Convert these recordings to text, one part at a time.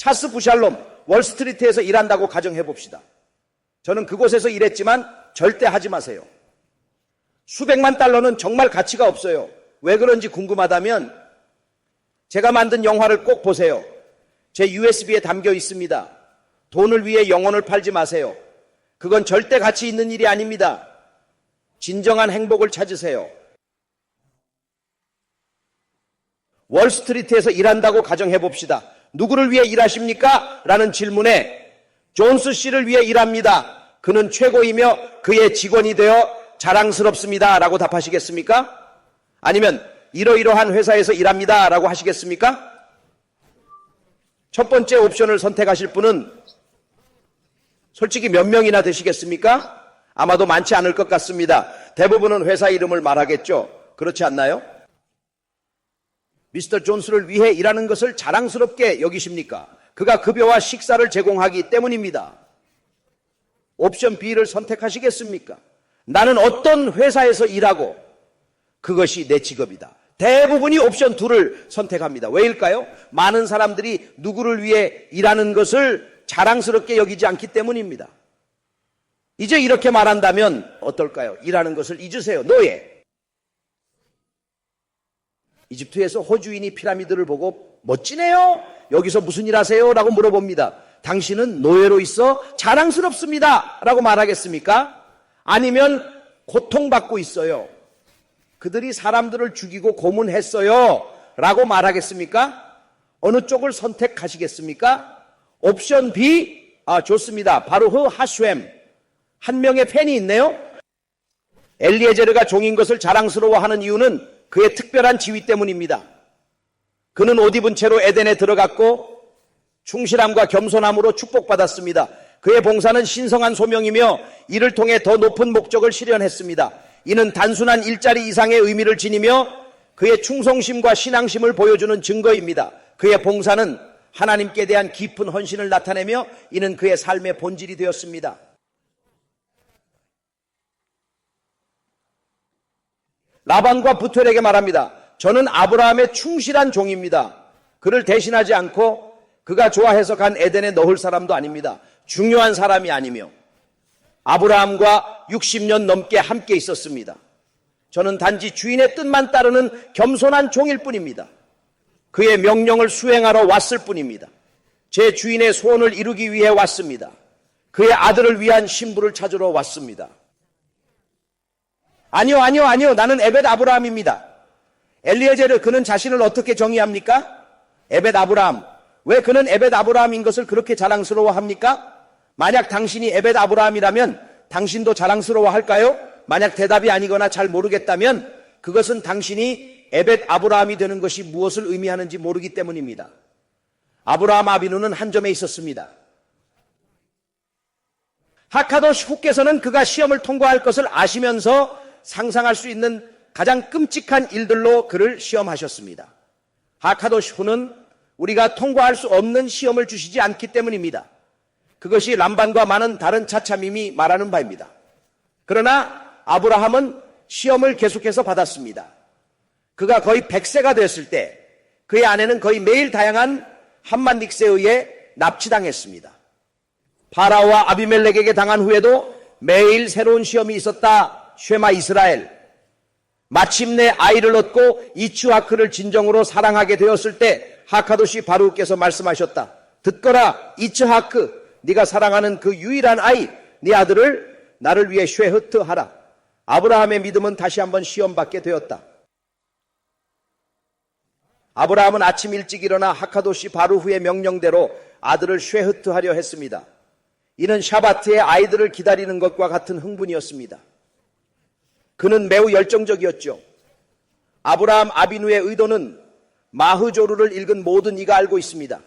차스 부샬롬 월스트리트에서 일한다고 가정해 봅시다. 저는 그곳에서 일했지만 절대 하지 마세요. 수백만 달러는 정말 가치가 없어요. 왜 그런지 궁금하다면 제가 만든 영화를 꼭 보세요. 제 USB에 담겨 있습니다. 돈을 위해 영혼을 팔지 마세요. 그건 절대 가치 있는 일이 아닙니다. 진정한 행복을 찾으세요. 월스트리트에서 일한다고 가정해 봅시다. 누구를 위해 일하십니까? 라는 질문에 존스 씨를 위해 일합니다. 그는 최고이며 그의 직원이 되어 자랑스럽습니다. 라고 답하시겠습니까? 아니면 이러이러한 회사에서 일합니다. 라고 하시겠습니까? 첫 번째 옵션을 선택하실 분은 솔직히 몇 명이나 되시겠습니까? 아마도 많지 않을 것 같습니다. 대부분은 회사 이름을 말하겠죠. 그렇지 않나요? 미스터 존스를 위해 일하는 것을 자랑스럽게 여기십니까? 그가 급여와 식사를 제공하기 때문입니다. 옵션 B를 선택하시겠습니까? 나는 어떤 회사에서 일하고 그것이 내 직업이다. 대부분이 옵션 2를 선택합니다. 왜일까요? 많은 사람들이 누구를 위해 일하는 것을 자랑스럽게 여기지 않기 때문입니다. 이제 이렇게 말한다면 어떨까요? 일하는 것을 잊으세요. 노예. 이집트에서 호주인이 피라미드를 보고 멋지네요. 여기서 무슨 일 하세요? 라고 물어봅니다. 당신은 노예로 있어 자랑스럽습니다. 라고 말하겠습니까? 아니면 고통받고 있어요. 그들이 사람들을 죽이고 고문했어요. 라고 말하겠습니까? 어느 쪽을 선택하시겠습니까? 옵션 B, 좋습니다. 바루흐 하쇴. 한 명의 팬이 있네요. 엘리에제르가 종인 것을 자랑스러워하는 이유는 그의 특별한 지위 때문입니다. 그는 옷 입은 채로 에덴에 들어갔고 충실함과 겸손함으로 축복받았습니다. 그의 봉사는 신성한 소명이며 이를 통해 더 높은 목적을 실현했습니다. 이는 단순한 일자리 이상의 의미를 지니며 그의 충성심과 신앙심을 보여주는 증거입니다. 그의 봉사는 하나님께 대한 깊은 헌신을 나타내며 이는 그의 삶의 본질이 되었습니다. 라반과 부투엘에게 말합니다. 저는 아브라함의 충실한 종입니다. 그를 대신하지 않고 그가 좋아해서 간 에덴에 넣을 사람도 아닙니다. 중요한 사람이 아니며 아브라함과 60년 넘게 함께 있었습니다. 저는 단지 주인의 뜻만 따르는 겸손한 종일 뿐입니다. 그의 명령을 수행하러 왔을 뿐입니다. 제 주인의 소원을 이루기 위해 왔습니다. 그의 아들을 위한 신부를 찾으러 왔습니다. 아니요. 나는 에벳 아브라함입니다. 엘리에제르, 그는 자신을 어떻게 정의합니까? 에벳 아브라함. 왜 그는 에벳 아브라함인 것을 그렇게 자랑스러워합니까? 만약 당신이 에벳 아브라함이라면 당신도 자랑스러워할까요? 만약 대답이 아니거나 잘 모르겠다면 그것은 당신이 에벳 아브라함이 되는 것이 무엇을 의미하는지 모르기 때문입니다. 아브라함 아비누는 한 점에 있었습니다. 하카도시 후께서는 그가 시험을 통과할 것을 아시면서 상상할 수 있는 가장 끔찍한 일들로 그를 시험하셨습니다. 하카도시 후는 우리가 통과할 수 없는 시험을 주시지 않기 때문입니다. 그것이 람반과 많은 다른 차참임이 말하는 바입니다. 그러나 아브라함은 시험을 계속해서 받았습니다. 그가 거의 100세가 되었을 때 그의 아내는 거의 매일 다양한 함만닉스에 의해 납치당했습니다. 파라오와 아비멜렉에게 당한 후에도 매일 새로운 시험이 있었다. 쉐마 이스라엘. 마침내 아이를 얻고 이츠하크를 진정으로 사랑하게 되었을 때 하카도시 바루크께서 말씀하셨다. 듣거라 이츠하크, 네가 사랑하는 그 유일한 아이, 네 아들을 나를 위해 쉐흐트 하라. 아브라함의 믿음은 다시 한번 시험받게 되었다. 아브라함은 아침 일찍 일어나 하카도시 바루흐의 명령대로 아들을 쉐흐트 하려 했습니다. 이는 샤바트에 아이들을 기다리는 것과 같은 흥분이었습니다. 그는 매우 열정적이었죠. 아브라함 아비누의 의도는 마흐조르를 읽은 모든 이가 알고 있습니다.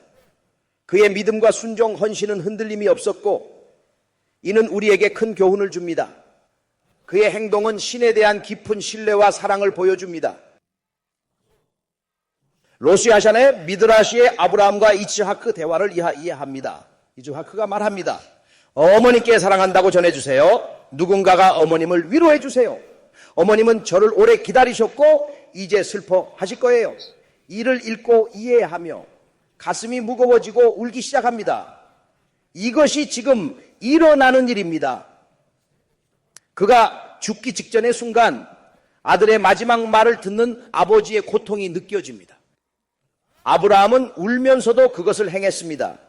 그의 믿음과 순종, 헌신은 흔들림이 없었고 이는 우리에게 큰 교훈을 줍니다. 그의 행동은 신에 대한 깊은 신뢰와 사랑을 보여줍니다. 로시아샨의 미드라시의 아브라함과 이츠하크 대화를 이해합니다. 이츠하크가 말합니다. 어머니께 사랑한다고 전해주세요. 누군가가 어머님을 위로해 주세요. 어머님은 저를 오래 기다리셨고 이제 슬퍼하실 거예요. 이를 읽고 이해하며 가슴이 무거워지고 울기 시작합니다. 이것이 지금 일어나는 일입니다. 그가 죽기 직전의 순간 아들의 마지막 말을 듣는 아버지의 고통이 느껴집니다. 아브라함은 울면서도 그것을 행했습니다.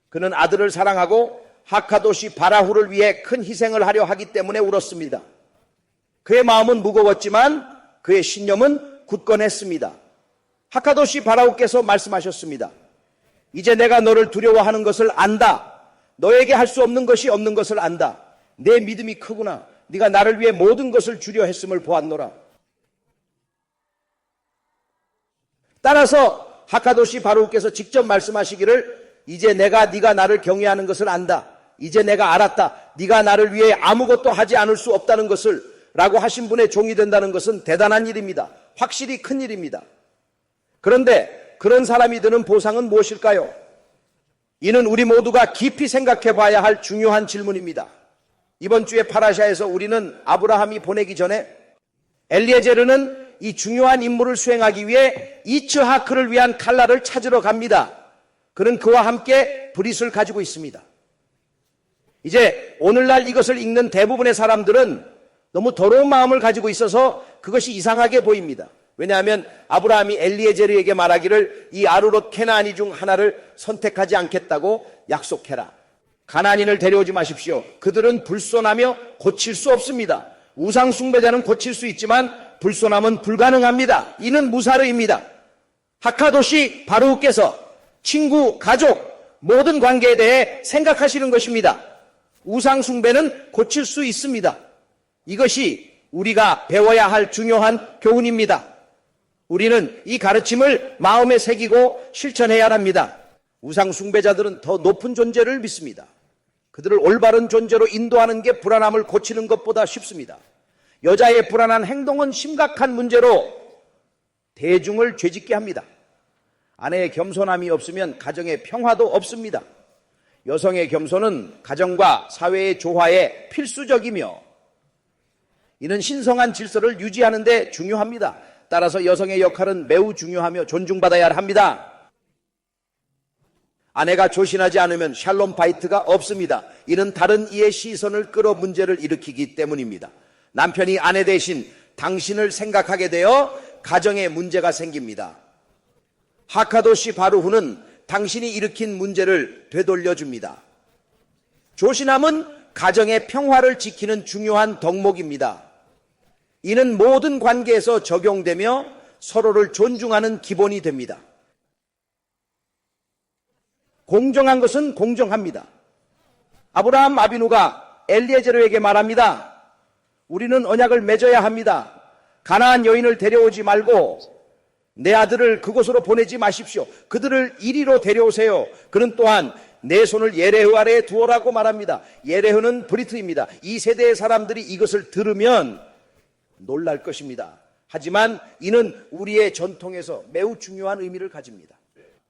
그는 아들을 사랑하고 하카도시 바라후를 위해 큰 희생을 하려 하기 때문에 울었습니다. 그의 마음은 무거웠지만 그의 신념은 굳건했습니다. 하카도시 바라후께서 말씀하셨습니다. 이제 내가 너를 두려워하는 것을 안다. 너에게 할 수 없는 것이 없는 것을 안다. 내 믿음이 크구나. 네가 나를 위해 모든 것을 주려 했음을 보았노라. 따라서 하카도시 바라후께서 직접 말씀하시기를 이제 내가 네가 나를 경외하는 것을 안다. 이제 내가 알았다. 네가 나를 위해 아무것도 하지 않을 수 없다는 것을 라고 하신 분의 종이 된다는 것은 대단한 일입니다. 확실히 큰 일입니다. 그런데 그런 사람이 드는 보상은 무엇일까요? 이는 우리 모두가 깊이 생각해 봐야 할 중요한 질문입니다. 이번 주에 파라샤에서 우리는 아브라함이 보내기 전에 엘리에제르는 이 중요한 임무를 수행하기 위해 이츠하크를 위한 칼날을 찾으러 갑니다. 그는 그와 함께 브릿을 가지고 있습니다. 이제 오늘날 이것을 읽는 대부분의 사람들은 너무 더러운 마음을 가지고 있어서 그것이 이상하게 보입니다. 왜냐하면 아브라함이 엘리에제르에게 말하기를 이 아르롯 케나안이 중 하나를 선택하지 않겠다고 약속해라. 가나안인을 데려오지 마십시오. 그들은 불손하며 고칠 수 없습니다. 우상 숭배자는 고칠 수 있지만 불손함은 불가능합니다. 이는 무사르입니다. 하카도시 바루흐께서 친구, 가족, 모든 관계에 대해 생각하시는 것입니다. 우상 숭배는 고칠 수 있습니다. 이것이 우리가 배워야 할 중요한 교훈입니다. 우리는 이 가르침을 마음에 새기고 실천해야 합니다. 우상 숭배자들은 더 높은 존재를 믿습니다. 그들을 올바른 존재로 인도하는 게 불안함을 고치는 것보다 쉽습니다. 여자의 불안한 행동은 심각한 문제로 대중을 죄짓게 합니다. 아내의 겸손함이 없으면 가정의 평화도 없습니다. 여성의 겸손은 가정과 사회의 조화에 필수적이며 이는 신성한 질서를 유지하는 데 중요합니다. 따라서 여성의 역할은 매우 중요하며 존중받아야 합니다. 아내가 조신하지 않으면 샬롬 파이트가 없습니다. 이는 다른 이의 시선을 끌어 문제를 일으키기 때문입니다. 남편이 아내 대신 당신을 생각하게 되어 가정에 문제가 생깁니다. 하카도시 바루후는 당신이 일으킨 문제를 되돌려줍니다. 조신함은 가정의 평화를 지키는 중요한 덕목입니다. 이는 모든 관계에서 적용되며 서로를 존중하는 기본이 됩니다. 공정한 것은 공정합니다. 아브라함 아비누가 엘리에제르에게 말합니다. 우리는 언약을 맺어야 합니다. 가나안 여인을 데려오지 말고 내 아들을 그곳으로 보내지 마십시오. 그들을 이리로 데려오세요. 그는 또한 내 손을 예레후 아래에 두어라고 말합니다. 예레후는 브리트입니다. 이 세대의 사람들이 이것을 들으면 놀랄 것입니다. 하지만 이는 우리의 전통에서 매우 중요한 의미를 가집니다.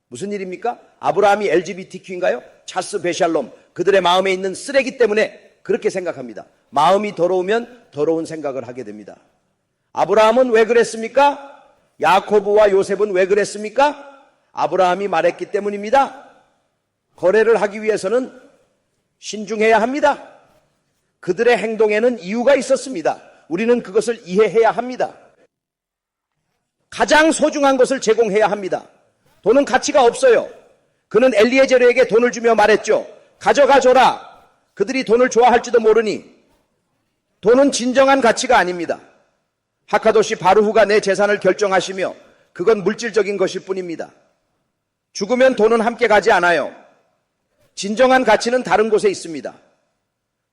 무슨 일입니까? 아브라함이 LGBTQ인가요? 차스 베샬롬, 그들의 마음에 있는 쓰레기 때문에 그렇게 생각합니다. 마음이 더러우면 더러운 생각을 하게 됩니다. 아브라함은 왜 그랬습니까? 야코브와 요셉은 왜 그랬습니까? 아브라함이 말했기 때문입니다. 거래를 하기 위해서는 신중해야 합니다. 그들의 행동에는 이유가 있었습니다. 우리는 그것을 이해해야 합니다. 가장 소중한 것을 제공해야 합니다. 돈은 가치가 없어요. 그는 엘리에제르에게 돈을 주며 말했죠. 가져가줘라. 그들이 돈을 좋아할지도 모르니. 돈은 진정한 가치가 아닙니다. 하카도시 바루후가 내 재산을 결정하시며 그건 물질적인 것일 뿐입니다. 죽으면 돈은 함께 가지 않아요. 진정한 가치는 다른 곳에 있습니다.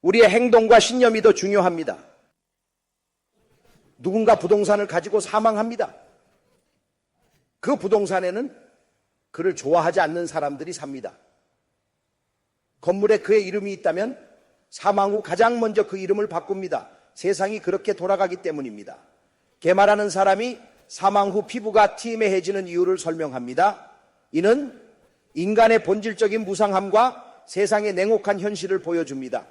우리의 행동과 신념이 더 중요합니다. 누군가 부동산을 가지고 사망합니다. 그 부동산에는 그를 좋아하지 않는 사람들이 삽니다. 건물에 그의 이름이 있다면 사망 후 가장 먼저 그 이름을 바꿉니다. 세상이 그렇게 돌아가기 때문입니다. 게마라는 사람이 사망 후 피부가 티매해지는 이유를 설명합니다. 이는 인간의 본질적인 무상함과 세상의 냉혹한 현실을 보여줍니다.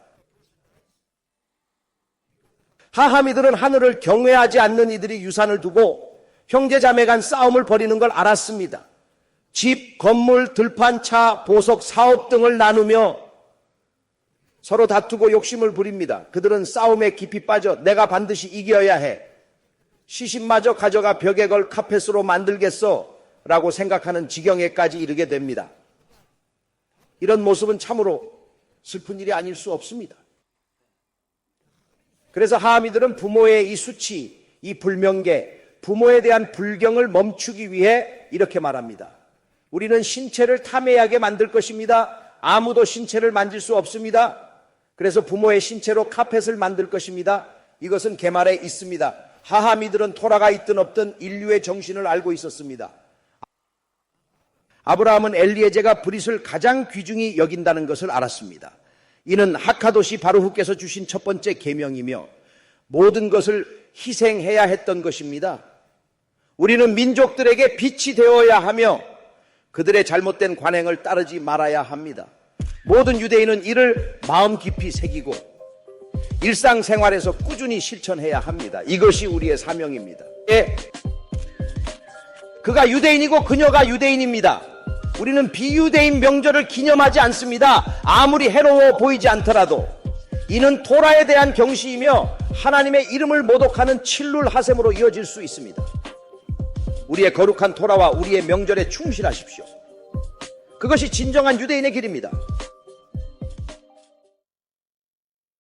하하미들은 하늘을 경외하지 않는 이들이 유산을 두고 형제자매 간 싸움을 벌이는 걸 알았습니다. 집, 건물, 들판, 차, 보석, 사업 등을 나누며 서로 다투고 욕심을 부립니다. 그들은 싸움에 깊이 빠져 내가 반드시 이겨야 해. 시신마저 가져가 벽에 걸 카펫으로 만들겠어 라고 생각하는 지경에까지 이르게 됩니다. 이런 모습은 참으로 슬픈 일이 아닐 수 없습니다. 그래서 하하미들은 부모의 이 수치, 이 불명계, 부모에 대한 불경을 멈추기 위해 이렇게 말합니다. 우리는 신체를 탐해하게 만들 것입니다. 아무도 신체를 만질 수 없습니다. 그래서 부모의 신체로 카펫을 만들 것입니다. 이것은 계말에 있습니다. 하하미들은 토라가 있든 없든 인류의 정신을 알고 있었습니다. 아브라함은 엘리에제가 브릿을 가장 귀중히 여긴다는 것을 알았습니다. 이는 하카도시 바루흐께서 주신 첫 번째 계명이며 모든 것을 희생해야 했던 것입니다. 우리는 민족들에게 빛이 되어야 하며 그들의 잘못된 관행을 따르지 말아야 합니다. 모든 유대인은 이를 마음 깊이 새기고 일상생활에서 꾸준히 실천해야 합니다. 이것이 우리의 사명입니다. 예. 그가 유대인이고 그녀가 유대인입니다. 우리는 비유대인 명절을 기념하지 않습니다. 아무리 해로워 보이지 않더라도 이는 토라에 대한 경시이며 하나님의 이름을 모독하는 칠룰 하셈으로 이어질 수 있습니다. 우리의 거룩한 토라와 우리의 명절에 충실하십시오. 그것이 진정한 유대인의 길입니다.